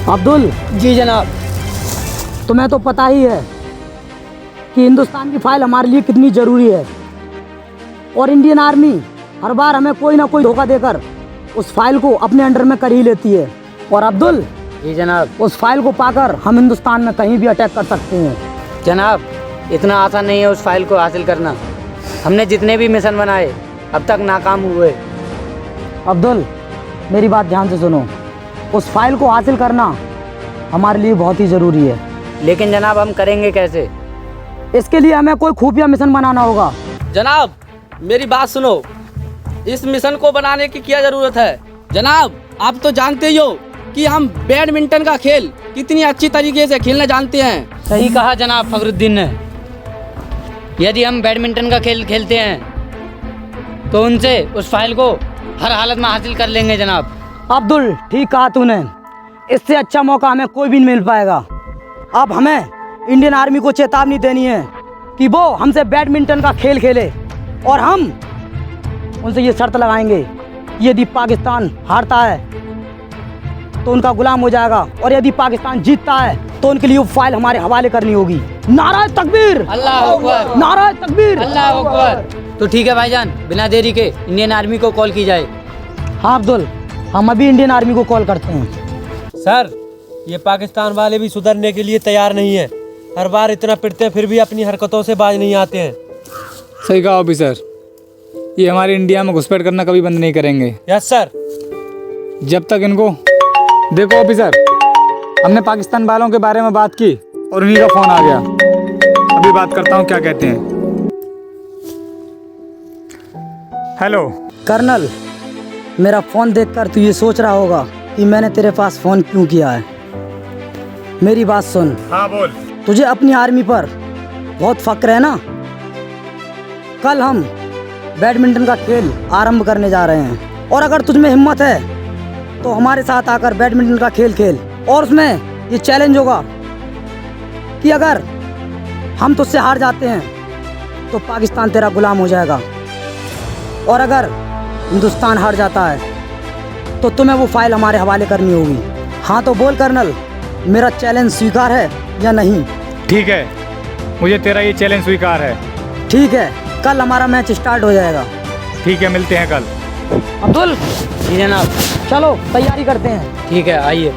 अब्दुल, जी जनाब। तुम्हें तो पता ही है कि हिंदुस्तान की फाइल हमारे लिए कितनी ज़रूरी है और इंडियन आर्मी हर बार हमें कोई ना कोई धोखा देकर उस फाइल को अपने अंडर में कर ही लेती है। और अब्दुल, जी जनाब। उस फाइल को पाकर हम हिंदुस्तान में कहीं भी अटैक कर सकते हैं। जनाब, इतना आसान नहीं है उस फाइल को हासिल करना। हमने जितने भी मिशन बनाए अब तक नाकाम हुए। अब्दुल, मेरी बात ध्यान से सुनो। उस फाइल को हासिल करना हमारे लिए बहुत ही ज़रूरी है। लेकिन जनाब, हम करेंगे कैसे? इसके लिए हमें कोई खुफिया मिशन बनाना होगा। जनाब, मेरी बात सुनो। इस मिशन को बनाने की क्या ज़रूरत है? जनाब, आप तो जानते ही हो कि हम बैडमिंटन का खेल कितनी अच्छी तरीके से खेलना जानते हैं। सही कहा जनाब फखरुद्दीन ने। यदि हम बैडमिंटन का खेल खेलते हैं तो उनसे उस फाइल को हर हालत में हासिल कर लेंगे जनाब। अब्दुल, ठीक कहा तूने। इससे अच्छा मौका हमें कोई भी नहीं मिल पाएगा। अब हमें इंडियन आर्मी को चेतावनी देनी है कि वो हमसे बैडमिंटन का खेल खेले और हम उनसे ये शर्त लगाएंगे कि यदि पाकिस्तान हारता है तो उनका गुलाम हो जाएगा और यदि पाकिस्तान जीतता है तो उनके लिए वो फाइल हमारे हवाले करनी होगी। नारा तकबीर, अल्लाह अकबर, नारा तकबीर, अल्लाह अकबर। तो ठीक है भाईजान, बिना देरी के इंडियन आर्मी को कॉल की जाए। हाँ अब्दुल, हम अभी इंडियन आर्मी को कॉल करते हैं। सर, ये पाकिस्तान वाले भी सुधरने के लिए तैयार नहीं है। हर बार इतना पिटते हैं फिर भी अपनी हरकतों से बाज नहीं आते हैं। सही कहा ऑफिसर, ये हमारे इंडिया में घुसपैठ करना कभी बंद नहीं करेंगे यस सर। जब तक इनको। देखो ऑफिसर, हमने पाकिस्तान वालों के बारे में बात की और उन्हीं का फ़ोन आ गया। अभी बात करता हूँ क्या कहते हैं। हेलो कर्नल, मेरा फ़ोन देखकर तू ये सोच रहा होगा कि मैंने तेरे पास फ़ोन क्यों किया है। मेरी बात सुन। हाँ बोल। तुझे अपनी आर्मी पर बहुत फक्र है ना। कल हम बैडमिंटन का खेल आरंभ करने जा रहे हैं और अगर तुझमें हिम्मत है तो हमारे साथ आकर बैडमिंटन का खेल खेल। और उसमें ये चैलेंज होगा कि अगर हम तुझसे हार जाते हैं तो पाकिस्तान तेरा गुलाम हो जाएगा और अगर हिंदुस्तान हार जाता है तो तुम्हें वो फाइल हमारे हवाले करनी होगी। हाँ तो बोल कर्नल, मेरा चैलेंज स्वीकार है या नहीं? ठीक है, मुझे तेरा ये चैलेंज स्वीकार है। ठीक है, कल हमारा मैच स्टार्ट हो जाएगा। ठीक है, मिलते हैं कल। अब्दुल, जी जनाब। चलो तैयारी करते हैं। ठीक है, आइए।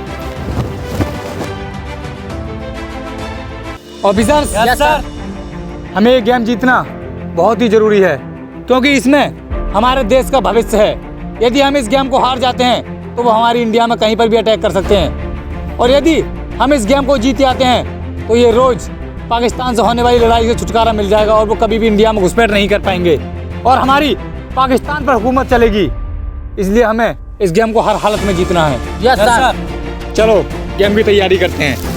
Officer, yes sir. हमें ये गेम जीतना बहुत ही ज़रूरी है क्योंकि इसमें हमारे देश का भविष्य है। यदि हम इस गेम को हार जाते हैं तो वो हमारी इंडिया में कहीं पर भी अटैक कर सकते हैं और यदि हम इस गेम को जीत जाते हैं तो ये रोज़ पाकिस्तान से होने वाली लड़ाई से छुटकारा मिल जाएगा और वो कभी भी इंडिया में घुसपैठ नहीं कर पाएंगे और हमारी पाकिस्तान पर हुकूमत चलेगी। इसलिए हमें इस गेम को हर हालत में जीतना है। Yes sir. चलो गेम की तैयारी करते हैं।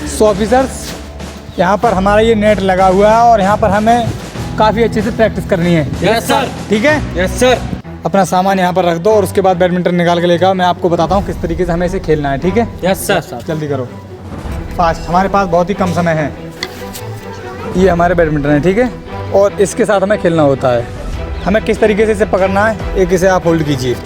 सो ऑफिसर्स, यहाँ पर हमारा ये नेट लगा हुआ है और यहाँ पर हमें काफ़ी अच्छे से प्रैक्टिस करनी है। Yes sir. ठीक है? Yes sir. अपना सामान यहाँ पर रख दो और उसके बाद बैडमिंटन निकाल के लेकर आओ। मैं आपको बताता हूँ किस तरीके से हमें इसे खेलना है। ठीक है? Yes sir. जल्दी करो, फास्ट। हमारे पास बहुत ही कम समय है। ये हमारे बैडमिंटन है, ठीक है? और इसके साथ हमें खेलना होता है। हमें किस तरीके से इसे पकड़ना है, एक इसे आप होल्ड कीजिए।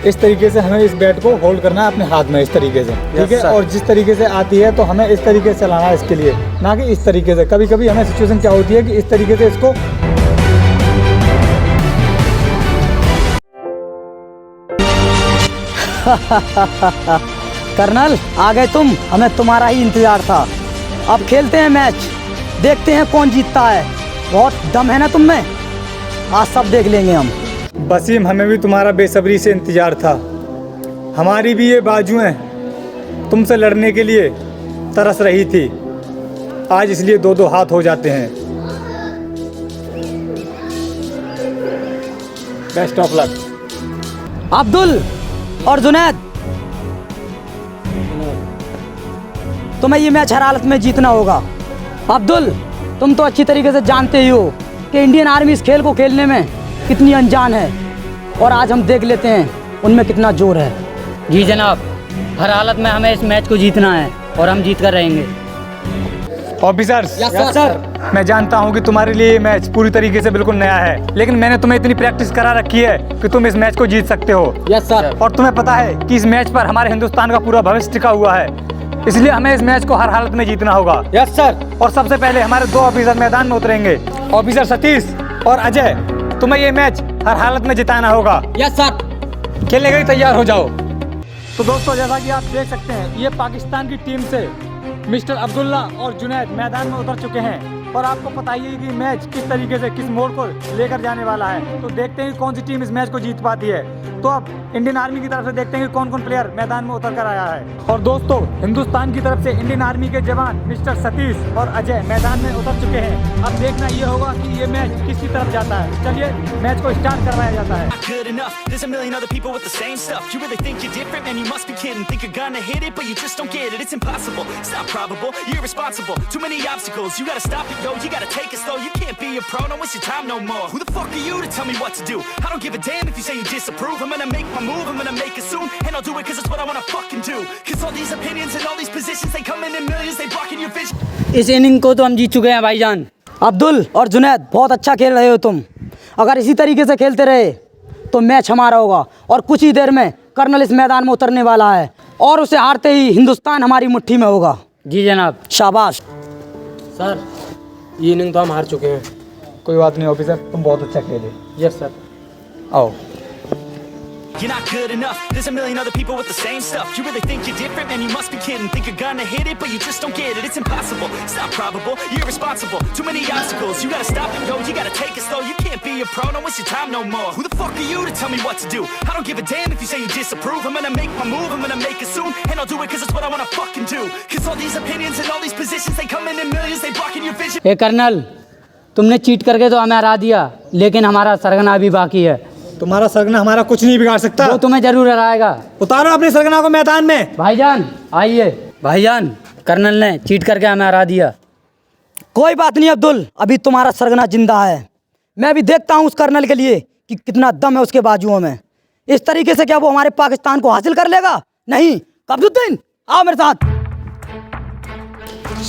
इस तरीके से हमें इस बैट को होल्ड करना है अपने हाथ में, इस तरीके से, ठीक है? और जिस तरीके से आती है तो हमें इस तरीके से चलाना है इसके लिए, ना कि इस तरीके से। कभी कभी हमें सिचुएशन क्या होती है कि इस तरीके से इसको कर्नल, आ गए तुम। हमें तुम्हारा ही इंतजार था। अब खेलते हैं मैच, देखते हैं कौन जीतता है। बहुत दम है ना तुम में, आज सब देख लेंगे हम। वसीम, हमें भी तुम्हारा बेसब्री से इंतजार था। हमारी भी ये बाजुएं तुमसे लड़ने के लिए तरस रही थी। आज इसलिए दो दो हाथ हो जाते हैं। Best of luck. अब्दुल और जुनैद, तुम्हें ये मैच हर हालत में जीतना होगा। अब्दुल, तुम तो अच्छी तरीके से जानते ही हो कि इंडियन आर्मी इस खेल को खेलने में कितनी अनजान है और आज हम देख लेते हैं उनमें कितना जोर है। जी जनाब, हर हालत में हमें इस मैच को जीतना है और हम जीत कर रहेंगे। Officers, yes sir. मैं जानता हूँ कि तुम्हारे लिए ये मैच पूरी तरीके से बिल्कुल नया है, लेकिन मैंने तुम्हें इतनी प्रैक्टिस करा रखी है कि तुम इस मैच को जीत सकते हो। Yes sir. और तुम्हें पता है कि इस मैच पर हमारे हिंदुस्तान का पूरा भविष्य टिका हुआ है, इसलिए हमें इस मैच को हर हालत में जीतना होगा। Yes sir. और सबसे पहले हमारे 2 ऑफिसर मैदान में उतरेंगे, ऑफिसर सतीश और अजय। तुम्हें ये मैच हर हालत में जिताना होगा। Yes sir. खेलने के लिए तैयार हो जाओ। तो दोस्तों, जैसा कि आप देख सकते हैं, ये पाकिस्तान की टीम से मिस्टर अब्दुल्ला और जुनैद मैदान में उतर चुके हैं और आपको पता ही है कि मैच किस तरीके से किस मोड़ को लेकर जाने वाला है। तो देखते हैं कि कौन सी टीम इस मैच को जीत पाती है। तो अब इंडियन आर्मी की तरफ से देखते हैं कि कौन कौन प्लेयर मैदान में उतर कर आया है। और दोस्तों, हिंदुस्तान की तरफ से इंडियन आर्मी के जवान मिस्टर सतीश और अजय मैदान में उतर चुके हैं। अब देखना ये होगा कि ये मैच किसकी तरफ जाता है। चलिए मैच को स्टार्ट करवाया जाता है। Good enough. There's a million other people with the same stuff. You really think you're different, man? You must be kidding. Think you're gonna hit it, but you just don't get it. It's impossible. It's not probable. You're irresponsible. Too many obstacles. You gotta stop it, yo. You gotta take it slow. You can't be a pro. Don't waste your time no more. Who the fuck are you to tell me what to do? I don't give a damn if you say you disapprove. I'm gonna make my move. I'm gonna make it soon, and I'll do it 'cause it's what I wanna fucking do. 'Cause all these opinions and all these positions, they come in millions. They blocking your vision. इस inning को तो हम जीत चुके हैं भाईजान। अब्दुल और जुनैद, बहुत अच्छा खेल रहे हो तुम। अगर इसी तरीके से खेलते रहे तो मैच हमारा होगा और कुछ ही देर में कर्नल इस मैदान में उतरने वाला है और उसे हारते ही हिंदुस्तान हमारी मुट्ठी में होगा। जी जनाब। शाबाश। सर, ये इनिंग तो हम हार चुके हैं। कोई बात नहीं ऑफिसर, तुम बहुत अच्छा खेले। Yes sir. आओ। You're not good enough. There's a million other people with the same stuff. You really think you're different, man? You must be kidding. Think you're gonna hit it, but you just don't get it. It's impossible. It's not probable. You're irresponsible. Too many obstacles. You gotta stop and go. You gotta take it slow. You can't be a pro. Don't waste your time no more. Who the fuck are you to tell me what to do? I don't give a damn if you say you disapprove. I'm gonna make my move. I'm gonna make it soon, and I'll do it 'cause it's what I wanna fucking do. 'Cause all these opinions and all these positions, they come in millions. They blocking your vision. ए colonel, तुमने cheat करके तो हमें हरा दिया, लेकिन हमारा सरगना अभी बाकी है। तुम्हारा सरगना हमारा कुछ नहीं बिगाड़ सकता। वो तुम्हें जरूर हराएगा। उतारो अपने सरगना को मैदान में। भाईजान आइए। भाईजान, कर्नल ने चीट करके हमें हरा दिया। कोई बात नहीं अब्दुल, अभी तुम्हारा सरगना जिंदा है। मैं भी देखता हूँ उस कर्नल के लिए कि कितना दम है उसके बाजुओं में। इस तरीके से क्या वो हमारे पाकिस्तान को हासिल कर लेगा? नहीं। कब्जुद्दीन, आओ मेरे साथ।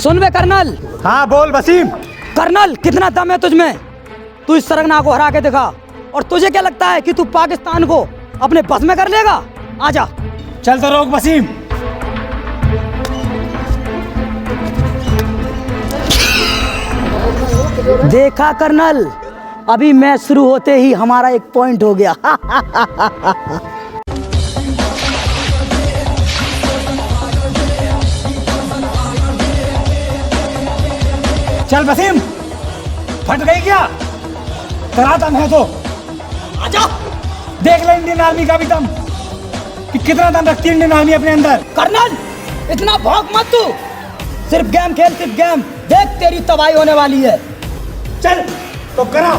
सुन बे कर्नल। हाँ बोल वसीम। कर्नल, कितना दम है तुझमें? तू इस सरगना को हरा के दिखा। और तुझे क्या लगता है कि तू पाकिस्तान को अपने बस में कर लेगा? आजा। चल तो रोक वसीम। देखा कर्नल, अभी मैच शुरू होते ही हमारा 1 पॉइंट हो गया। चल वसीम, फट गई क्या? करा दम है तो आजा। देख ले इंडियन आर्मी का भी दम, कि कितना दम रखती है इंडियन आर्मी अपने अंदर। कर्नल, इतना भौंक मत तू। सिर्फ गेम खेल, सिर्फ गेम। देख तेरी तबाही होने वाली है। चल तो करा।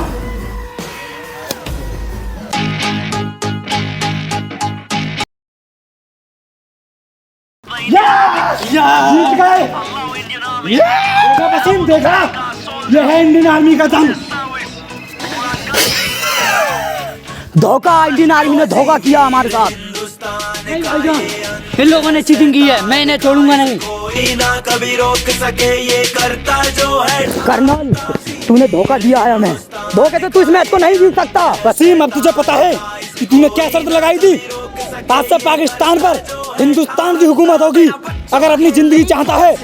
जीत गए। देखा वसीम, देखा, यह है इंडियन आर्मी का दम। धोखा, इंडियन आर्मी ने धोखा किया हमारे साथ। नहीं भाईजान, इन लोगों ने चीटिंग की है, मैं इन्हें छोड़ूंगा नहीं। कोई ना कभी रोक सके ये करता जो है। कर्नल, तूने धोखा दिया है हमें। धोखे से तू इस मैच को नहीं जीत सकता। वसीम, अब तुझे पता है कि तूने क्या शर्त लगाई थी? आज से पाकिस्तान पर हिंदुस्तान की हुकूमत होगी। अगर अपनी जिंदगी चाहता है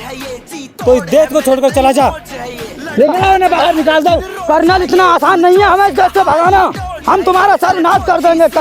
तो इस देश को छोड़कर चला जा। उन्हें बाहर निकाल दो। कर्नल, इतना आसान नहीं है हमें इस देश से भगाना। हम तुम्हारा सर नाश कर देंगे।